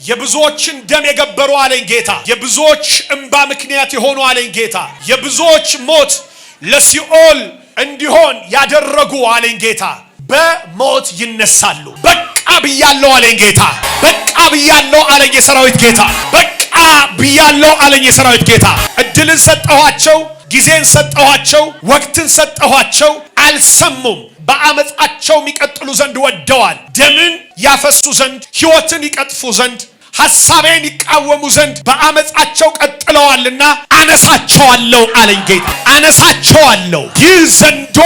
የብዙዎችን ደም የገበሩ አለኝ ጌታ። የብዙዎች እንባ ምክንያት የሆኑ አለኝ ጌታ። የብዙዎች ሞት ለሲኦል እንዲሆን ያደረጉ አለኝ ጌታ በሞት ይነሳሉ። በቃ ብያለሁ አለኝ ጌታ። በቃ ብያለሁ አለኝ የሰራዊት ጌታ። በቃ ብያለሁ አለኝ የሰራዊት ጌታ። እድልን ሰጠኋቸው፣ ጊዜን ሰጠኋቸው፣ ወቅትን ሰጠኋቸው፣ አልሰሙም። በአመጻቸው የሚቀጥሉ ዘንድ ወደዋል። ደምን ያፈሱ ዘንድ፣ ሕይወትን ይቀጥፉ ዘንድ፣ ሐሳቤን ይቃወሙ ዘንድ በአመጻቸው ቀጥለዋልና አነሳቸዋለሁ አለኝ ጌታ። አነሳቸዋለሁ። ይህ ዘንዶ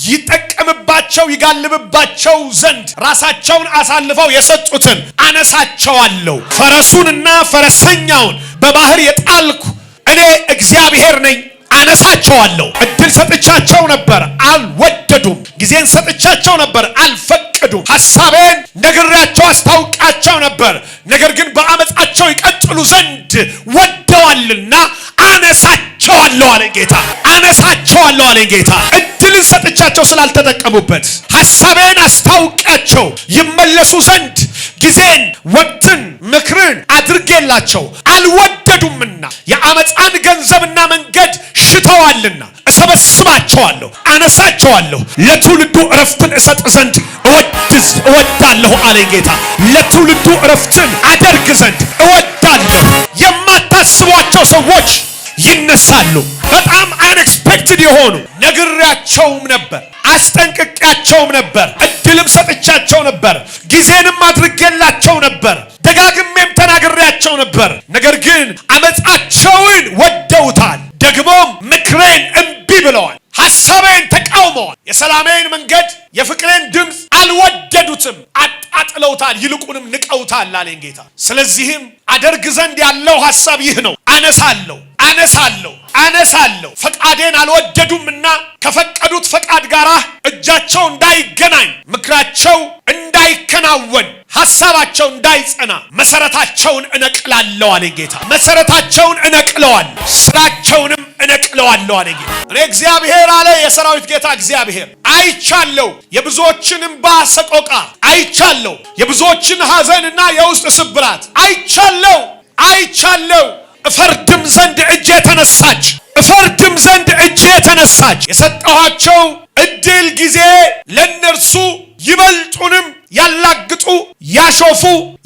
ይጠቀምባቸው ይጋልብባቸው ዘንድ ራሳቸውን አሳልፈው የሰጡትን አነሳቸዋለሁ። ፈረሱንና ፈረሰኛውን በባህር የጣልኩ እኔ እግዚአብሔር ነኝ። አነሳቸዋለሁ። እድል ሰጥቻቸው ነበር፣ አልወደዱም። ጊዜን ሰጥቻቸው ነበር፣ አልፈቀዱም። ሐሳቤን ነግሬያቸው አስታውቃቸው ነበር፣ ነገር ግን በአመጻቸው ይቀጥሉ ዘንድ ወደዋልና አነሳቸዋለሁ አለኝ ጌታ። አነሳቸዋለሁ አለኝ ጌታ። እድልን ሰጥቻቸው ስላልተጠቀሙበት፣ ሐሳቤን አስታውቃቸው ይመለሱ ዘንድ ጊዜን፣ ወቅትን፣ ምክርን አድርጌላቸው አልወደዱምና የአመፃን ገንዘብና መንገድ ሽተዋልና እሰበስባቸዋለሁ፣ አነሳቸዋለሁ። ለትውልዱ እረፍትን እሰጥ ዘንድ እወዳለሁ አለኝ ጌታ። ለትውልዱ እረፍትን አደርግ ዘንድ እወዳለሁ። የማታስቧቸው ሰዎች ይነሳሉ። በጣም አንኤክስፔክትድ የሆኑ ነግሬያቸውም ነበር፣ አስጠንቅቄያቸውም ነበር፣ እድልም ሰጥቻቸው ነበር፣ ጊዜንም አድርጌላቸው ነበር፣ ደጋግሜም ተናግሬያቸው ነበር። ነገር ግን አመጻቸውን ወደውታል፣ ደግሞም ምክሬን እምቢ ብለዋል፣ ሐሳቤን ተቃውመዋል፣ የሰላሜን መንገድ የፍቅሬን ድምፅ አልወደዱትም፣ አጣጥለውታል፣ ይልቁንም ንቀውታል አለኝ ጌታ። ስለዚህም አደርግ ዘንድ ያለው ሐሳብ ይህ ነው። አነሳለሁ፣ አነሳለሁ፣ አነሳለሁ። ፈቃዴን አልወደዱምና ከፈቀዱት ፈቃድ ጋር እጃቸው እንዳይገናኝ፣ ምክራቸው እንዳይከናወን፣ ሐሳባቸው እንዳይጸና መሰረታቸውን እነቅላለሁ አለኝ ጌታ። መሰረታቸውን እነቅለዋለሁ፣ ስራቸውንም እነቅለዋለሁ አለኝ ጌታ። እኔ እግዚአብሔር አለ የሰራዊት ጌታ እግዚአብሔር አይቻለሁ። የብዙዎችን እንባ ሰቆቃ አይቻለሁ። የብዙዎችን ሐዘንና የውስጥ ስብራት አይቻለሁ፣ አይቻለሁ። እፈርድም ዘንድ እጄ ተነሳች፣ እፈርድም ዘንድ እጄ ተነሳች። የሰጠኋቸው እድል ጊዜ ለነርሱ ይበልጡንም ያላግጡ፣ ያሾፉ፣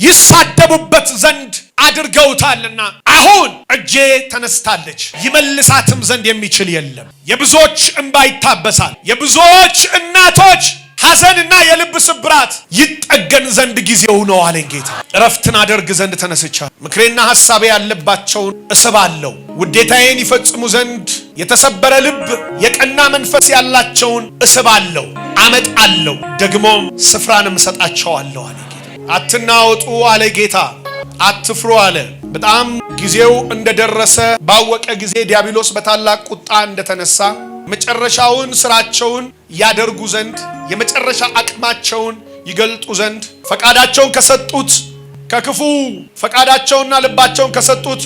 ይሳደቡበት ዘንድ አድርገውታልና አሁን እጄ ተነስታለች፣ ይመልሳትም ዘንድ የሚችል የለም። የብዙዎች እንባ ይታበሳል። የብዙዎች እናቶች ሐዘንና የልብ ስብራት ይጠገን ዘንድ ጊዜው ነው አለኝ ጌታ። እረፍትን አደርግ ዘንድ ተነስቻለሁ። ምክሬና ሐሳቤ ያለባቸውን እስባለሁ። ውዴታዬን ይፈጽሙ ዘንድ የተሰበረ ልብ የቀና መንፈስ ያላቸውን እስባለሁ፣ አመጣለሁ፣ ደግሞም ስፍራንም እሰጣቸዋለሁ አለ ጌታ። አትናወጡ አለ ጌታ፣ አትፍሩ አለ። በጣም ጊዜው እንደደረሰ ባወቀ ጊዜ ዲያብሎስ በታላቅ ቁጣ እንደተነሳ መጨረሻውን ስራቸውን ያደርጉ ዘንድ የመጨረሻ አቅማቸውን ይገልጡ ዘንድ ፈቃዳቸውን ከሰጡት ከክፉ ፈቃዳቸውና ልባቸውን ከሰጡት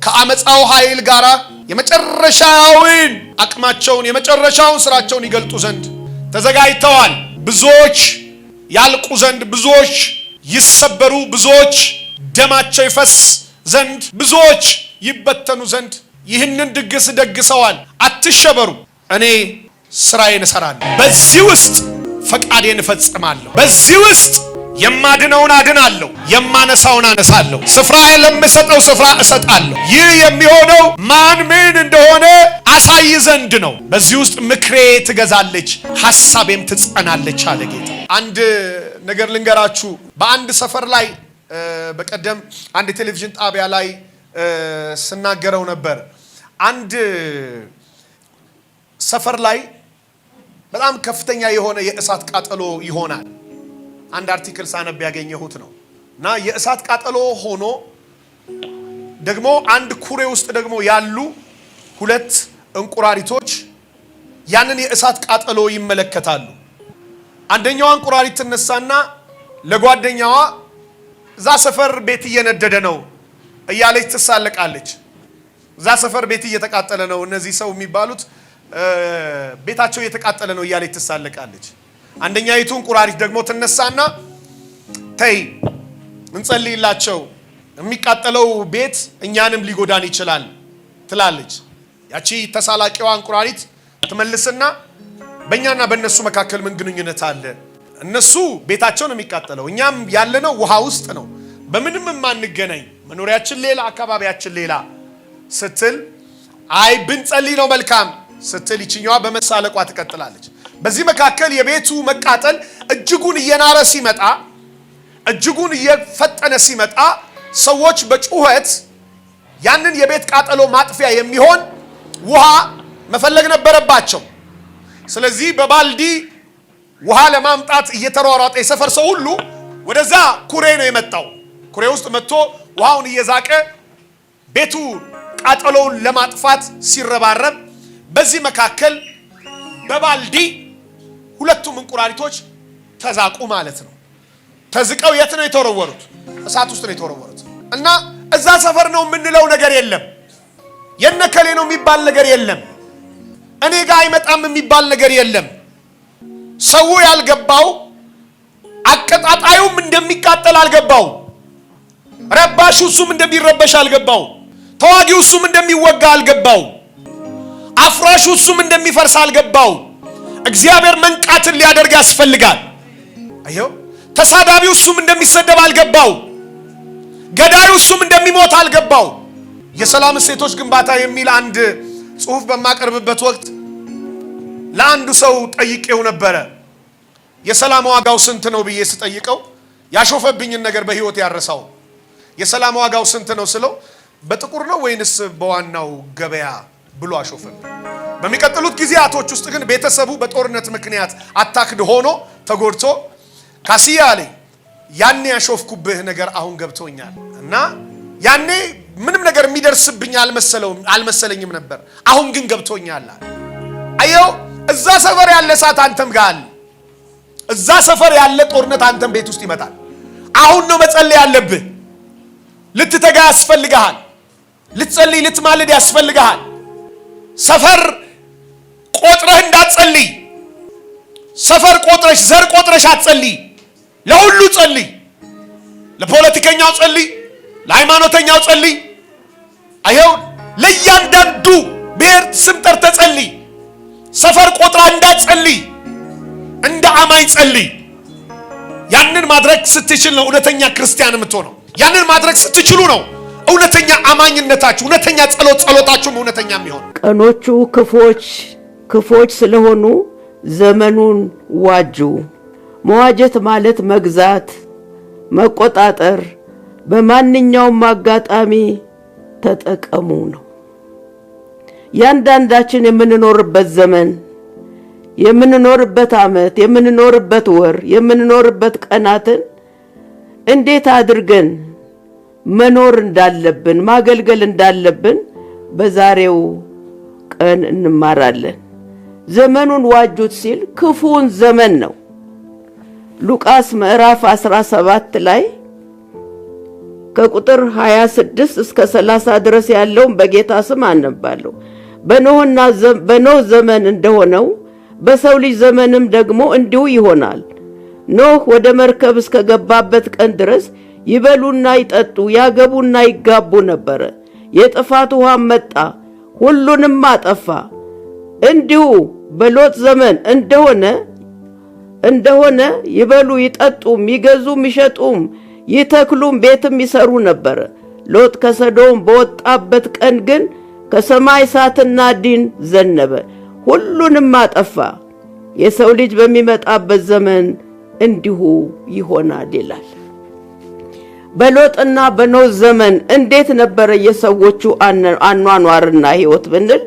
ከአመፃው ኃይል ጋራ የመጨረሻውን አቅማቸውን የመጨረሻውን ስራቸውን ይገልጡ ዘንድ ተዘጋጅተዋል። ብዙዎች ያልቁ ዘንድ፣ ብዙዎች ይሰበሩ፣ ብዙዎች ደማቸው ይፈስ ዘንድ፣ ብዙዎች ይበተኑ ዘንድ ይህንን ድግስ ደግሰዋል። አትሸበሩ፣ እኔ ስራዬን እሰራለሁ። በዚህ ውስጥ ፈቃዴን እፈጽማለሁ። በዚህ ውስጥ የማድነውን አድናለሁ፣ የማነሳውን አነሳለሁ፣ ስፍራዬን ለምሰጠው ስፍራ እሰጣለሁ። ይህ የሚሆነው ማን ምን እንደሆነ አሳይ ዘንድ ነው። በዚህ ውስጥ ምክሬ ትገዛለች፣ ሐሳቤም ትጸናለች አለ ጌታ። አንድ ነገር ልንገራችሁ። በአንድ ሰፈር ላይ በቀደም አንድ ቴሌቪዥን ጣቢያ ላይ ስናገረው ነበር። አንድ ሰፈር ላይ በጣም ከፍተኛ የሆነ የእሳት ቃጠሎ ይሆናል። አንድ አርቲክል ሳነብ ያገኘሁት ነው። እና የእሳት ቃጠሎ ሆኖ ደግሞ አንድ ኩሬ ውስጥ ደግሞ ያሉ ሁለት እንቁራሪቶች ያንን የእሳት ቃጠሎ ይመለከታሉ። አንደኛዋ እንቁራሪት ትነሳና ለጓደኛዋ እዛ ሰፈር ቤት እየነደደ ነው እያለች ትሳለቃለች። እዛ ሰፈር ቤት እየተቃጠለ ነው፣ እነዚህ ሰው የሚባሉት ቤታቸው እየተቃጠለ ነው እያለች ትሳለቃለች። አንደኛይቱ እንቁራሪት ደግሞ ትነሳና ተይ እንጸልይላቸው የሚቃጠለው ቤት እኛንም ሊጎዳን ይችላል ትላለች። ያቺ ተሳላቂዋ እንቁራሪት ትመልስና በእኛና በእነሱ መካከል ምን ግንኙነት አለ? እነሱ ቤታቸውን የሚቃጠለው እኛም ያለነው ውሃ ውስጥ ነው፣ በምንም ማንገናኝ፣ መኖሪያችን ሌላ አካባቢያችን ሌላ ስትል አይ ብንጸልይ ነው መልካም ስትል ይችኛዋ በመሳለቋ ትቀጥላለች። በዚህ መካከል የቤቱ መቃጠል እጅጉን እየናረ ሲመጣ፣ እጅጉን እየፈጠነ ሲመጣ ሰዎች በጩኸት ያንን የቤት ቃጠሎ ማጥፊያ የሚሆን ውሃ መፈለግ ነበረባቸው። ስለዚህ በባልዲ ውሃ ለማምጣት እየተሯሯጠ የሰፈር ሰው ሁሉ ወደዛ ኩሬ ነው የመጣው። ኩሬ ውስጥ መጥቶ ውሃውን እየዛቀ ቤቱ ቃጠሎውን ለማጥፋት ሲረባረብ፣ በዚህ መካከል በባልዲ ሁለቱም እንቁራሪቶች ተዛቁ ማለት ነው። ተዝቀው የት ነው የተወረወሩት? እሳት ውስጥ ነው የተወረወሩት። እና እዛ ሰፈር ነው የምንለው ነገር የለም። የነከሌ ነው የሚባል ነገር የለም። እኔ ጋር አይመጣም የሚባል ነገር የለም። ሰው ያልገባው አቀጣጣዩም እንደሚቃጠል አልገባው። ረባሹ እሱም እንደሚረበሽ አልገባው። ተዋጊው እሱም እንደሚወጋ አልገባው። አፍራሹ እሱም እንደሚፈርስ አልገባው። እግዚአብሔር መንቃትን ሊያደርግ ያስፈልጋል። አየው፣ ተሳዳቢው እሱም እንደሚሰደብ አልገባው። ገዳዩ እሱም እንደሚሞት አልገባው። የሰላም እሴቶች ግንባታ የሚል አንድ ጽሑፍ በማቀርብበት ወቅት ለአንዱ ሰው ጠይቄው ነበረ። የሰላም ዋጋው ስንት ነው ብዬ ስጠይቀው ያሾፈብኝን ነገር በህይወት ያረሳው። የሰላም ዋጋው ስንት ነው ስለው በጥቁር ነው ወይንስ በዋናው ገበያ ብሎ አሾፈብኝ። በሚቀጥሉት ጊዜያቶች ውስጥ ግን ቤተሰቡ በጦርነት ምክንያት አታክድ ሆኖ ተጎድቶ ካሲያ አለኝ ያኔ ያሾፍኩብህ ነገር አሁን ገብቶኛል እና ያኔ ምንም ነገር የሚደርስብኝ አልመሰለኝም ነበር፣ አሁን ግን ገብቶኛል። አየው፣ እዛ ሰፈር ያለ እሳት አንተም ጋር አለ። እዛ ሰፈር ያለ ጦርነት አንተም ቤት ውስጥ ይመጣል። አሁን ነው መጸለይ ያለብህ። ልትተጋ ያስፈልግሃል። ልትጸልይ ልትማልድ ያስፈልግሃል። ሰፈር ቆጥረህ እንዳትጸልይ። ሰፈር ቆጥረሽ ዘር ቆጥረሽ አትጸልይ። ለሁሉ ጸልይ። ለፖለቲከኛው ጸልይ፣ ለሃይማኖተኛው ጸልይ። አየው፣ ለእያንዳንዱ ብሔር ስም ጠርተህ ጸልይ። ሰፈር ቆጥራ እንዳትጸልይ፣ እንደ አማኝ ጸልይ። ያንን ማድረግ ስትችል ነው እውነተኛ ክርስቲያን የምትሆነው። ያንን ማድረግ ስትችሉ ነው እውነተኛ አማኝነታችሁ፣ እውነተኛ ጸሎታችሁም እውነተኛ የሚሆን። ቀኖቹ ክፎች ስለሆኑ ዘመኑን ዋጁ። መዋጀት ማለት መግዛት፣ መቆጣጠር፣ በማንኛውም አጋጣሚ ተጠቀሙ ነው። ያንዳንዳችን የምንኖርበት ዘመን፣ የምንኖርበት ዓመት፣ የምንኖርበት ወር፣ የምንኖርበት ቀናትን እንዴት አድርገን መኖር እንዳለብን፣ ማገልገል እንዳለብን በዛሬው ቀን እንማራለን። ዘመኑን ዋጁት ሲል ክፉን ዘመን ነው። ሉቃስ ምዕራፍ 17 ላይ ከቁጥር 26 እስከ 30 ድረስ ያለውን በጌታ ስም አነባለሁ። በኖህ ዘመን እንደሆነው በሰው ልጅ ዘመንም ደግሞ እንዲሁ ይሆናል። ኖህ ወደ መርከብ እስከገባበት ቀን ድረስ ይበሉና ይጠጡ፣ ያገቡና ይጋቡ ነበረ። የጥፋት ውሃም መጣ፣ ሁሉንም አጠፋ። እንዲሁ በሎጥ ዘመን እንደሆነ ይበሉ ይጠጡም፣ ይገዙም፣ ይሸጡም፣ ይተክሉም፣ ቤትም ይሰሩ ነበር። ሎጥ ከሰዶም በወጣበት ቀን ግን ከሰማይ እሳትና ዲን ዘነበ፣ ሁሉንም አጠፋ። የሰው ልጅ በሚመጣበት ዘመን እንዲሁ ይሆናል ይላል። በሎጥና በኖህ ዘመን እንዴት ነበረ የሰዎቹ አኗኗርና ህይወት ብንል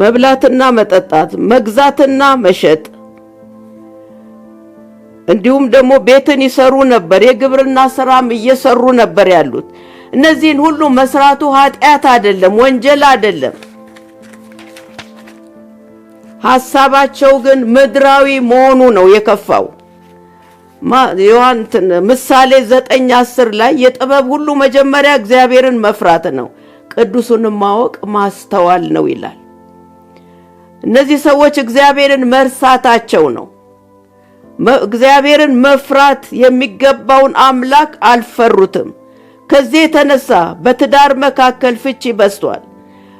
መብላትና መጠጣት፣ መግዛትና መሸጥ፣ እንዲሁም ደግሞ ቤትን ይሰሩ ነበር። የግብርና ስራም እየሰሩ ነበር ያሉት። እነዚህን ሁሉ መስራቱ ኃጢአት አይደለም፣ ወንጀል አይደለም። ሐሳባቸው ግን ምድራዊ መሆኑ ነው የከፋው። ምሳሌ 9:10 ላይ የጥበብ ሁሉ መጀመሪያ እግዚአብሔርን መፍራት ነው፣ ቅዱሱንም ማወቅ ማስተዋል ነው ይላል። እነዚህ ሰዎች እግዚአብሔርን መርሳታቸው ነው። እግዚአብሔርን መፍራት የሚገባውን አምላክ አልፈሩትም። ከዚህ የተነሳ በትዳር መካከል ፍቺ በዝቷል።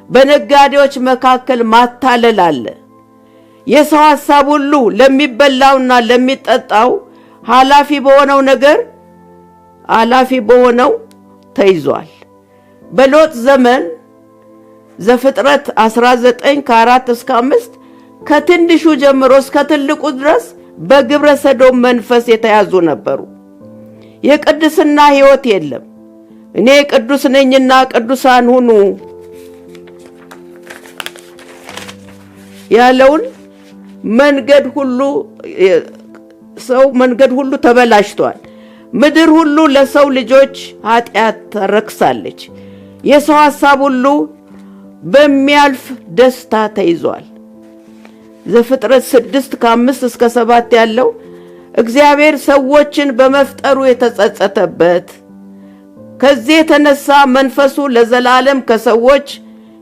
በነጋዴዎች መካከል ማታለል አለ። የሰው ሐሳብ ሁሉ ለሚበላውና ለሚጠጣው ኃላፊ በሆነው ተይዟል። በሎጥ ዘመን ዘፍጥረት 19:4-5 ከትንሹ ጀምሮ እስከ ትልቁ ድረስ በግብረ ሰዶም መንፈስ የተያዙ ነበሩ። የቅድስና ሕይወት የለም። እኔ ቅዱስ ነኝና ቅዱሳን ሁኑ ያለውን መንገድ ሁሉ ተበላሽቷል። ምድር ሁሉ ለሰው ልጆች ኃጢአት ተረክሳለች። የሰው ሐሳብ ሁሉ በሚያልፍ ደስታ ተይዟል። ዘፍጥረት 6:5-7 ያለው እግዚአብሔር ሰዎችን በመፍጠሩ የተጸጸተበት፣ ከዚህ የተነሳ መንፈሱ ለዘላለም ከሰዎች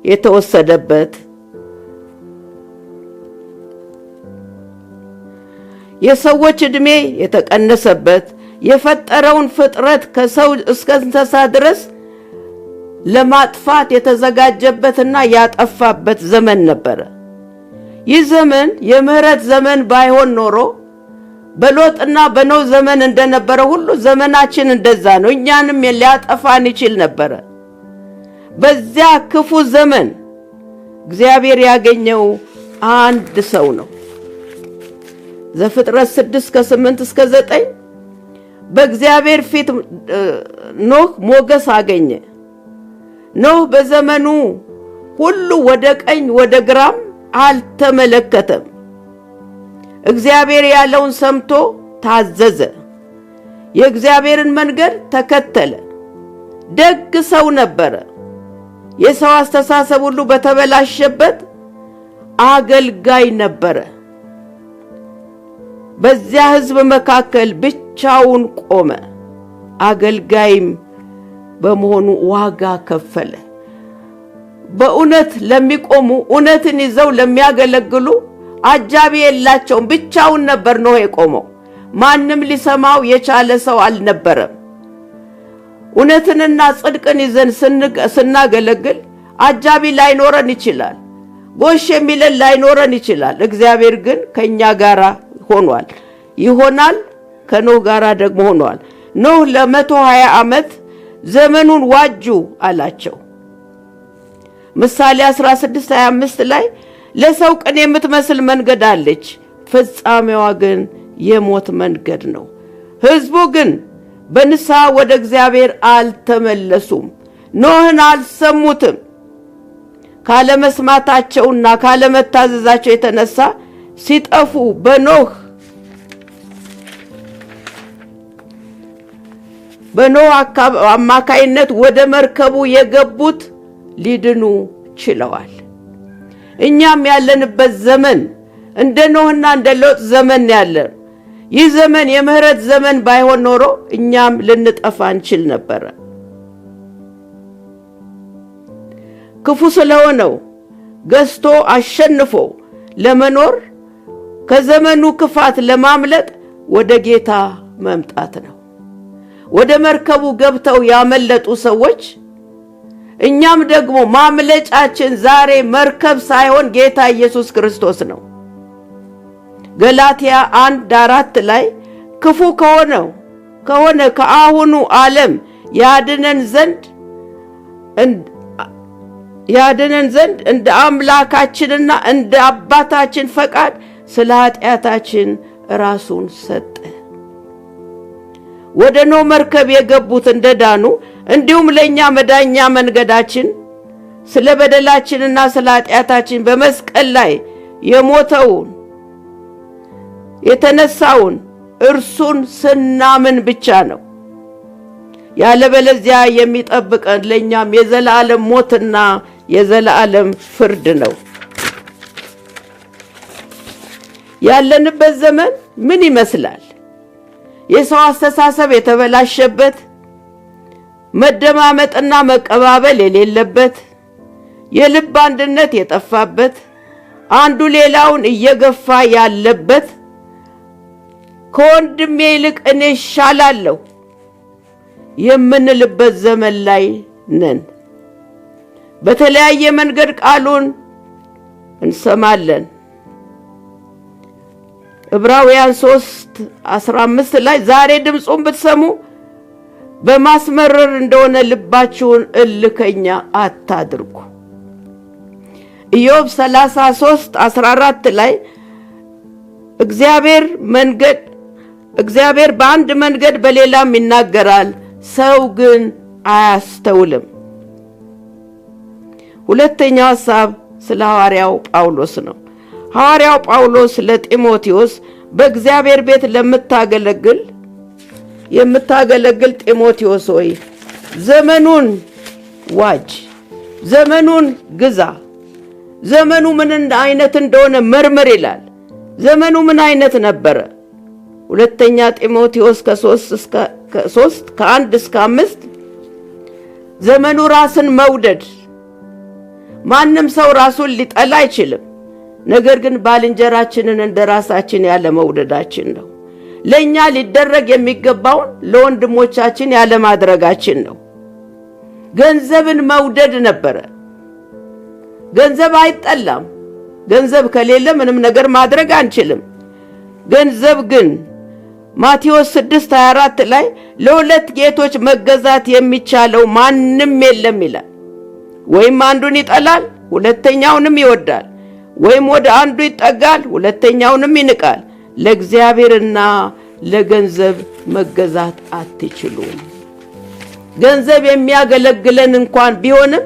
የተወሰደበት፣ የሰዎች ዕድሜ የተቀነሰበት፣ የፈጠረውን ፍጥረት ከሰው እስከ እንስሳ ድረስ ለማጥፋት የተዘጋጀበትና ያጠፋበት ዘመን ነበረ። ይህ ዘመን የምህረት ዘመን ባይሆን ኖሮ በሎጥና በኖህ ዘመን እንደነበረ ሁሉ ዘመናችን እንደዛ ነው። እኛንም ሊያጠፋን ይችል ነበረ። በዚያ ክፉ ዘመን እግዚአብሔር ያገኘው አንድ ሰው ነው። ዘፍጥረት 6:8-9 በእግዚአብሔር ፊት ኖህ ሞገስ አገኘ። ኖህ በዘመኑ ሁሉ ወደ ቀኝ ወደ ግራም አልተመለከተም። እግዚአብሔር ያለውን ሰምቶ ታዘዘ። የእግዚአብሔርን መንገድ ተከተለ። ደግ ሰው ነበረ። የሰው አስተሳሰብ ሁሉ በተበላሸበት አገልጋይ ነበረ። በዚያ ሕዝብ መካከል ብቻውን ቆመ። አገልጋይም በመሆኑ ዋጋ ከፈለ። በእውነት ለሚቆሙ እውነትን ይዘው ለሚያገለግሉ አጃቢ የላቸውም። ብቻውን ነበር ነው የቆመው። ማንም ሊሰማው የቻለ ሰው አልነበረም። እውነትንና ጽድቅን ይዘን ስናገለግል አጃቢ ላይኖረን ይችላል። ጎሽ የሚለን ላይኖረን ይችላል። እግዚአብሔር ግን ከኛ ጋር ሆኗል፣ ይሆናል። ከኖህ ጋር ደግሞ ሆኗል። ኖህ ለ120 ዓመት ዘመኑን ዋጁ አላቸው። ምሳሌ 16:25 ላይ ለሰው ቅን የምትመስል መንገድ አለች፣ ፍጻሜዋ ግን የሞት መንገድ ነው። ሕዝቡ ግን በንስሐ ወደ እግዚአብሔር አልተመለሱም፣ ኖህን አልሰሙትም። ካለመስማታቸውና ካለመታዘዛቸው የተነሳ ሲጠፉ በኖህ አማካይነት ወደ መርከቡ የገቡት ሊድኑ ችለዋል። እኛም ያለንበት ዘመን እንደ ኖህና እንደ ሎጥ ዘመን ያለን። ይህ ዘመን የምህረት ዘመን ባይሆን ኖሮ እኛም ልንጠፋ እንችል ነበር። ክፉ ስለሆነው ገዝቶ አሸንፎ ለመኖር ከዘመኑ ክፋት ለማምለጥ ወደ ጌታ መምጣት ነው። ወደ መርከቡ ገብተው ያመለጡ ሰዎች እኛም ደግሞ ማምለጫችን ዛሬ መርከብ ሳይሆን ጌታ ኢየሱስ ክርስቶስ ነው። ገላትያ 1:4 ላይ ክፉ ከሆነ ከአሁኑ ዓለም ያድነን ዘንድ እንደ አምላካችንና እንደ አባታችን ፈቃድ ስለ ኃጢአታችን ራሱን ሰጠ። ወደ ኖህ መርከብ የገቡት እንደዳኑ እንዲሁም ለኛ መዳኛ መንገዳችን ስለ በደላችንና ስለ ኃጢአታችን በመስቀል ላይ የሞተውን የተነሳውን እርሱን ስናምን ብቻ ነው። ያለበለዚያ የሚጠብቀን ለኛም የዘላለም ሞትና የዘላለም ፍርድ ነው። ያለንበት ዘመን ምን ይመስላል? የሰው አስተሳሰብ የተበላሸበት፣ መደማመጥና መቀባበል የሌለበት፣ የልብ አንድነት የጠፋበት፣ አንዱ ሌላውን እየገፋ ያለበት፣ ከወንድሜ ይልቅ እኔ እሻላለሁ የምንልበት ዘመን ላይ ነን። በተለያየ መንገድ ቃሉን እንሰማለን። ዕብራውያን 3:15 ላይ ዛሬ ድምፁን ብትሰሙ በማስመረር እንደሆነ ልባችሁን እልከኛ አታድርጉ። ኢዮብ 33:14 ላይ እግዚአብሔር በአንድ መንገድ በሌላም ይናገራል፣ ሰው ግን አያስተውልም። ሁለተኛው ሐሳብ ስለ ሐዋርያው ጳውሎስ ነው። ሐዋርያው ጳውሎስ ለጢሞቴዎስ በእግዚአብሔር ቤት የምታገለግል ጢሞቴዎስ ሆይ ዘመኑን ዋጅ፣ ዘመኑን ግዛ፣ ዘመኑ ምን አይነት እንደሆነ መርምር ይላል። ዘመኑ ምን አይነት ነበረ? ሁለተኛ ጢሞቴዎስ 3:1-5 ዘመኑ ራስን መውደድ። ማንም ሰው ራሱን ሊጠላ አይችልም። ነገር ግን ባልንጀራችንን እንደራሳችን ያለ መውደዳችን ነው። ለኛ ሊደረግ የሚገባውን ለወንድሞቻችን ያለ ማድረጋችን ነው። ገንዘብን መውደድ ነበረ። ገንዘብ አይጠላም። ገንዘብ ከሌለ ምንም ነገር ማድረግ አንችልም። ገንዘብ ግን ማቴዎስ 6:24 ላይ ለሁለት ጌቶች መገዛት የሚቻለው ማንም የለም ይላል። ወይም አንዱን ይጠላል ሁለተኛውንም ይወዳል፣ ወይም ወደ አንዱ ይጠጋል ሁለተኛውንም ይንቃል። ለእግዚአብሔርና ለገንዘብ መገዛት አትችሉም። ገንዘብ የሚያገለግለን እንኳን ቢሆንም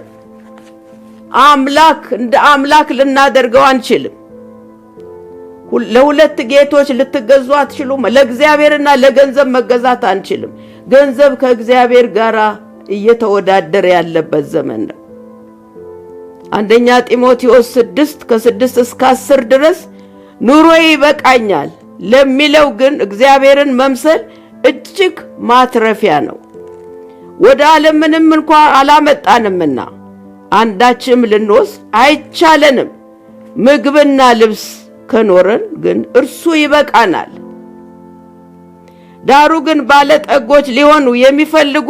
እንደ አምላክ ልናደርገው አንችልም። ለሁለት ጌቶች ልትገዙ አትችሉም። ለእግዚአብሔርና ለገንዘብ መገዛት አንችልም። ገንዘብ ከእግዚአብሔር ጋር እየተወዳደረ ያለበት ዘመን ነው። አንደኛ ጢሞቴዎስ 6:6-10 ድረስ ኑሮዬ ይበቃኛል ለሚለው ግን እግዚአብሔርን መምሰል እጅግ ማትረፊያ ነው። ወደ ዓለም ምንም እንኳን አላመጣንምና አንዳችም ልንወስድ አይቻለንም። ምግብና ልብስ ከኖረን ግን እርሱ ይበቃናል። ዳሩ ግን ባለጠጎች ሊሆኑ የሚፈልጉ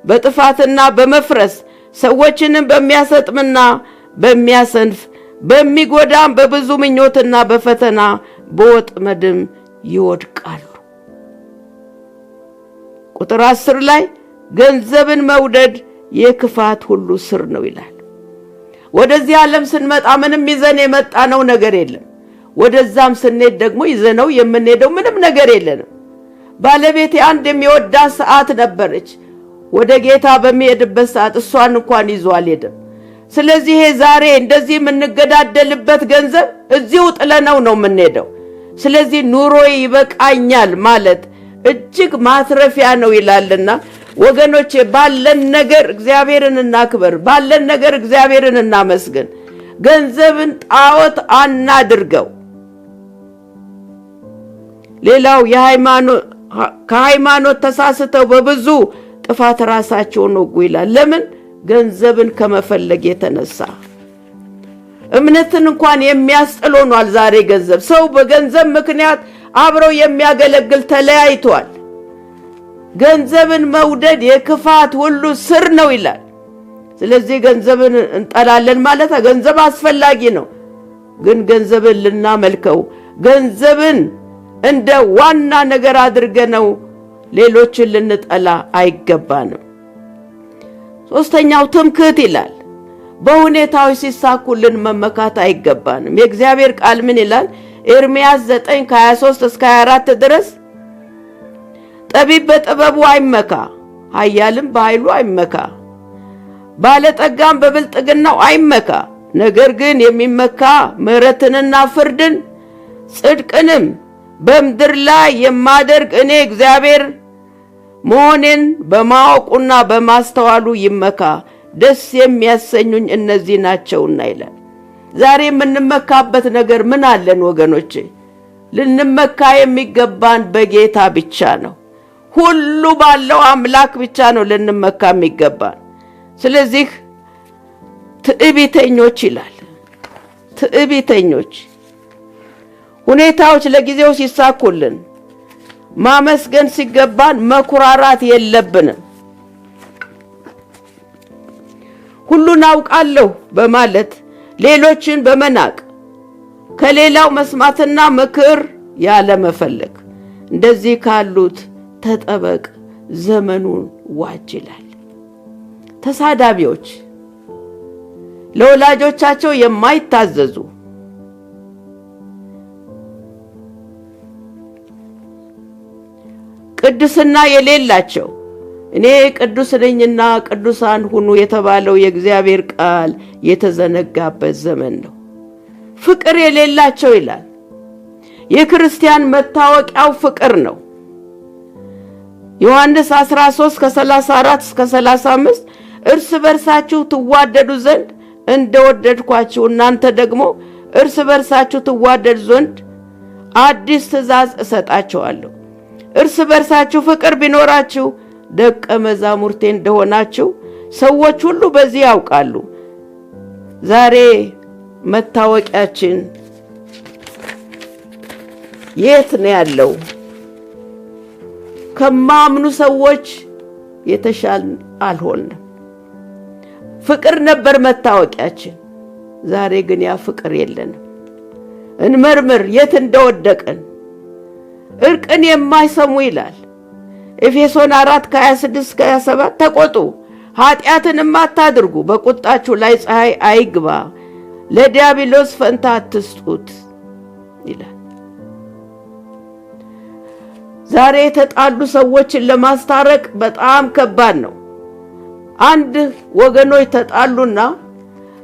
በጥፋትና በመፍረስ ሰዎችንም በሚያሰጥምና በሚያሰንፍ በሚጎዳም በብዙ ምኞትና በፈተና በወጥመድም ይወድቃሉ። ቁጥር 10 ላይ ገንዘብን መውደድ የክፋት ሁሉ ስር ነው ይላል። ወደዚህ ዓለም ስንመጣ ምንም ይዘን የመጣነው ነገር የለም። ወደዛም ስንሄድ ደግሞ ይዘነው የምንሄደው ምንም ነገር የለንም። ባለቤቴ አንድ የሚወዳት ሰዓት ነበረች። ወደ ጌታ በሚሄድበት ሰዓት እሷን እንኳን ይዞ አልሄድም። ስለዚህ ዛሬ እንደዚህ የምንገዳደልበት ገንዘብ እዚሁ ጥለነው ነው የምንሄደው። ስለዚህ ኑሮዬ ይበቃኛል ማለት እጅግ ማትረፊያ ነው ይላልና ወገኖቼ ባለን ነገር እግዚአብሔርን እናክብር፣ ባለን ነገር እግዚአብሔርን እናመስግን። ገንዘብን ጣዖት አናድርገው። ሌላው ከሃይማኖት ተሳስተው በብዙ ጥፋት ራሳቸውን ወጉ ይላል። ለምን? ገንዘብን ከመፈለግ የተነሳ እምነትን እንኳን የሚያስጥል ሆኗል። ዛሬ ገንዘብ ሰው በገንዘብ ምክንያት አብረው የሚያገለግል ተለያይቷል። ገንዘብን መውደድ የክፋት ሁሉ ስር ነው ይላል። ስለዚህ ገንዘብን እንጠላለን ማለት ገንዘብ አስፈላጊ ነው፣ ግን ገንዘብን ልናመልከው ገንዘብን እንደ ዋና ነገር አድርገነው ሌሎችን ልንጠላ አይገባንም። ሶስተኛው ትምክህት ይላል። በሁኔታዎች ሲሳኩልን መመካት አይገባንም። የእግዚአብሔር ቃል ምን ይላል? ኤርምያስ 9:23-24 ድረስ ጠቢብ በጥበቡ አይመካ፣ ኃያልም በኃይሉ አይመካ፣ ባለጠጋም በብልጥግናው አይመካ። ነገር ግን የሚመካ ምሕረትንና ፍርድን ጽድቅንም በምድር ላይ የማደርግ እኔ እግዚአብሔር መሆኔን በማወቁና በማስተዋሉ ይመካ። ደስ የሚያሰኙኝ እነዚህ ናቸውና ይላል። ዛሬ የምንመካበት ነገር ምን አለን ወገኖቼ? ልንመካ የሚገባን በጌታ ብቻ ነው። ሁሉ ባለው አምላክ ብቻ ነው ልንመካ የሚገባን። ስለዚህ ትዕቢተኞች ይላል። ትዕቢተኞች ሁኔታዎች ለጊዜው ሲሳኩልን ማመስገን ሲገባን መኩራራት የለብንም። ሁሉን አውቃለሁ በማለት ሌሎችን በመናቅ ከሌላው መስማትና ምክር ያለ መፈለግ እንደዚህ ካሉት ተጠበቅ፣ ዘመኑን ዋጅ ይላል። ተሳዳቢዎች፣ ለወላጆቻቸው የማይታዘዙ፣ ቅድስና የሌላቸው እኔ ቅዱስ ነኝና ቅዱሳን ሁኑ የተባለው የእግዚአብሔር ቃል የተዘነጋበት ዘመን ነው። ፍቅር የሌላቸው ይላል። የክርስቲያን መታወቂያው ፍቅር ነው። ዮሐንስ 13 ከ34 እስከ 35 እርስ በርሳችሁ ትዋደዱ ዘንድ እንደወደድኳችሁ እናንተ ደግሞ እርስ በርሳችሁ ትዋደዱ ዘንድ አዲስ ትእዛዝ እሰጣችኋለሁ። እርስ በርሳችሁ ፍቅር ቢኖራችሁ ደቀ መዛሙርቴ እንደሆናችሁ ሰዎች ሁሉ በዚህ ያውቃሉ። ዛሬ መታወቂያችን የት ነው ያለው? ከማምኑ ሰዎች የተሻል አልሆንም። ፍቅር ነበር መታወቂያችን። ዛሬ ግን ያ ፍቅር የለንም። እንመርምር የት እንደወደቀን። እርቅን የማይሰሙ ይላል ኤፌሶን 4 ከ26 ከ27 ተቆጡ፣ ኃጢአትንም አታድርጉ፣ በቁጣችሁ ላይ ፀሐይ አይግባ፣ ለዲያብሎስ ፈንታ አትስጡት ይላል። ዛሬ የተጣሉ ሰዎችን ለማስታረቅ በጣም ከባድ ነው። አንድ ወገኖች ተጣሉና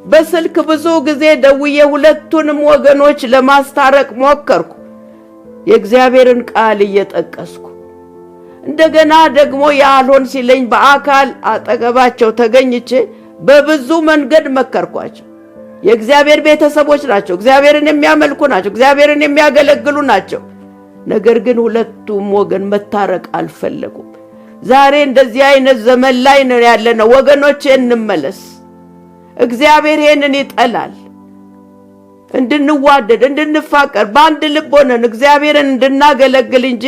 በስልክ ብዙ ጊዜ ደውዬ ሁለቱንም ወገኖች ለማስታረቅ ሞከርኩ፣ የእግዚአብሔርን ቃል እየጠቀስኩ። እንደገና ደግሞ ያልሆን ሲለኝ በአካል አጠገባቸው ተገኝቼ በብዙ መንገድ መከርኳቸው። የእግዚአብሔር ቤተሰቦች ናቸው፣ እግዚአብሔርን የሚያመልኩ ናቸው፣ እግዚአብሔርን የሚያገለግሉ ናቸው። ነገር ግን ሁለቱም ወገን መታረቅ አልፈለጉም። ዛሬ እንደዚህ አይነት ዘመን ላይ ነው ያለነው። ወገኖቼ እንመለስ። እግዚአብሔር ይሄንን ይጠላል። እንድንዋደድ፣ እንድንፋቀር፣ በአንድ ልብ ሆነን እግዚአብሔርን እንድናገለግል እንጂ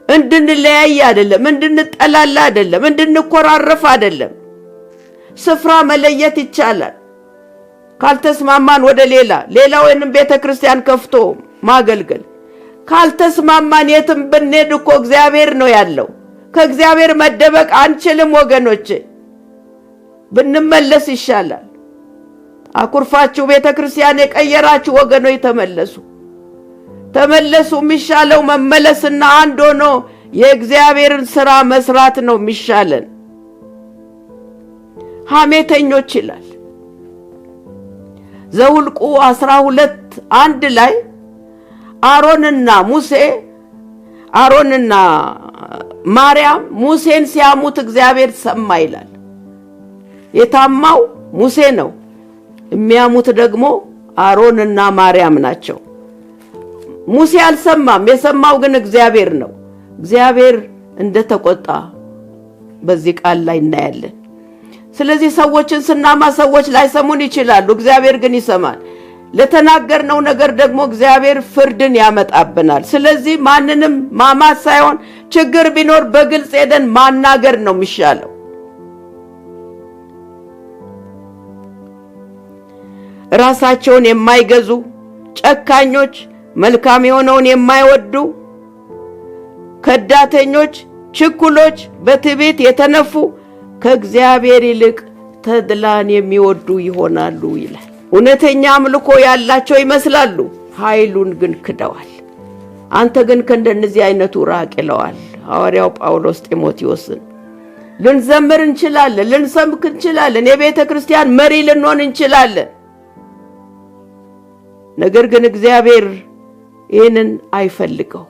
እንድንለያይ አይደለም፣ እንድንጠላላ አይደለም፣ እንድንኮራረፍ አይደለም። ስፍራ መለየት ይቻላል። ካልተስማማን ወደ ሌላ ወይንም ቤተክርስቲያን ከፍቶ ማገልገል። ካልተስማማን የትም ብንሄድ እኮ እግዚአብሔር ነው ያለው። ከእግዚአብሔር መደበቅ አንችልም ወገኖቼ። ብንመለስ ይሻላል። አኩርፋችሁ ቤተክርስቲያን የቀየራችሁ ወገኖች ተመለሱ። የሚሻለው መመለስና አንድ ሆኖ የእግዚአብሔርን ሥራ መስራት ነው የሚሻለን። ሐሜተኞች ይላል ዘኍልቍ 12:1 ላይ አሮንና ማርያም ሙሴን ሲያሙት እግዚአብሔር ሰማ ይላል። የታማው ሙሴ ነው፣ የሚያሙት ደግሞ አሮንና ማርያም ናቸው። ሙሴ አልሰማም፣ የሰማው ግን እግዚአብሔር ነው። እግዚአብሔር እንደተቆጣ በዚህ ቃል ላይ እናያለን። ስለዚህ ሰዎችን ስናማ ሰዎች ላይሰሙን ይችላሉ፣ እግዚአብሔር ግን ይሰማል። ለተናገርነው ነገር ደግሞ እግዚአብሔር ፍርድን ያመጣብናል። ስለዚህ ማንንም ማማት ሳይሆን ችግር ቢኖር በግልጽ ሄደን ማናገር ነው የሚሻለው። ራሳቸውን የማይገዙ ጨካኞች፣ መልካም የሆነውን የማይወዱ ከዳተኞች፣ ችኩሎች፣ በትዕቢት የተነፉ ከእግዚአብሔር ይልቅ ተድላን የሚወዱ ይሆናሉ ይላል። እውነተኛ አምልኮ ያላቸው ይመስላሉ፣ ኃይሉን ግን ክደዋል። አንተ ግን ከእንደነዚህ አይነቱ ራቅ ይለዋል ሐዋርያው ጳውሎስ ጢሞቴዎስን። ልንዘምር እንችላለን፣ ልንሰብክ እንችላለን፣ የቤተ ክርስቲያን መሪ ልንሆን እንችላለን። ነገር ግን እግዚአብሔር ይህንን አይፈልገው።